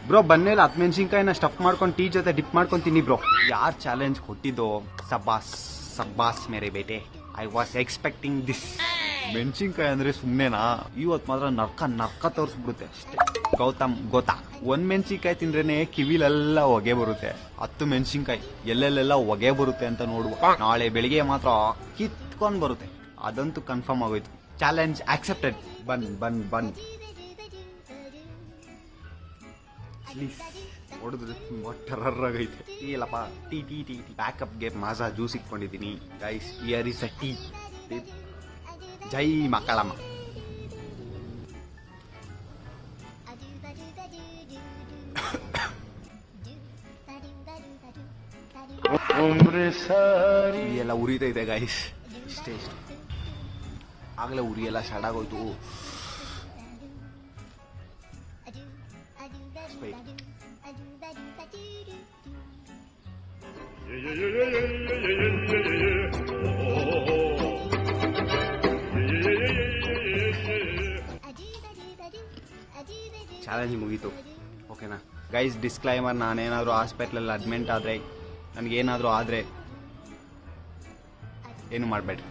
Bro ಬನ್ನೇಲಿ ಹಸಿಮೆಣಸಿನ್ಕಾಯಿನ stuff ಮಾಡ್ಕೊಂಡು tea ಜೊತೆ drip ಮಾಡ್ಕೊಂಡು ತಿನ್ನಿ ಬ್ರೋ. ಯಾರ್ ಚಾಲೆಂಜ್ ಕೊಟ್ಟಿದ್ದು? ಸಬ್ಬಾಸ್ ಸಬ್ಬಾಸ್ ಮೇರೆ ಬೇಟೆ. I was expecting this. ಮೆಣಸಿನ್ಕಾಯಿ ಅಂದ್ರೆ ಸುಮ್ನೆನಾ? ಇವತ್ ಮಾತ್ರ ನರ್ಕ ತೋರಿಸ್ಬಿಡುತ್ತೆ ಅಷ್ಟೇ. ಗೌತಮ್ ಗೊತ್ತಾ, ಒಂದ್ ಮೆಣಸಿನ್ಕಾಯಿ ತಿಂದ್ರೇನೆ ಕಿವಿಲೆಲ್ಲ ಹೊಗೆ ಬರುತ್ತೆ. 10 ಮೆಣಸಿನ್ಕಾಯಿ ಎಲ್ಲೆಲ್ಲೆಲ್ಲ ಹೊಗೆ ಬರುತ್ತೆ ಅಂತ ನೋಡುವ. ನಾಳೆ ಬೆಳಿಗ್ಗೆ ಮಾತ್ರ ಕಿತ್ಕೊಂಡ್ ಬರುತ್ತೆ, ಅದಂತೂ ಕನ್ಫರ್ಮ್ ಆಗೋಯ್ತು. Challenge accepted. Bun please. ಹೊಡೆದ್ರೆ ತುಂಬಾ ಟೆರರ್ ಆಗೈತೆ. ಟೀ ಇಲ್ಲಪ್ಪ, ಟೀ ಬ್ಯಾಕಪ್ಗೆ ಮಾಜಾ ಜ್ಯೂಸ್ ಇಟ್ಕೊಂಡಿದ್ದೀನಿ guys. Here is a tea. ಜೈ ಮಕ್ಕಳಮ್ಮ. ಎಲ್ಲ ಉರಿತೈತೆ ಗೈಸ್. ಇಷ್ಟೇ ಆಗ್ಲೇ ಉರಿ ಎಲ್ಲ ಸ್ಟಾರ್ಟ್ ಆಗೋಯ್ತು. ಚಾಲೆಂಜ್ ಮುಗೀತು, ಓಕೆನಾ ಗೈಸ್? ಡಿಸ್ಕ್ಲೈಮರ್, ನಾನೇನಾದರೂ ಹಾಸ್ಪಿಟ್ಲಲ್ಲಿ ಅಡ್ಮಿಟ್ ಆದರೆ, ನನಗೇನಾದರೂ ಆದರೆ ಏನು ಮಾಡಬೇಡ್ರಿ.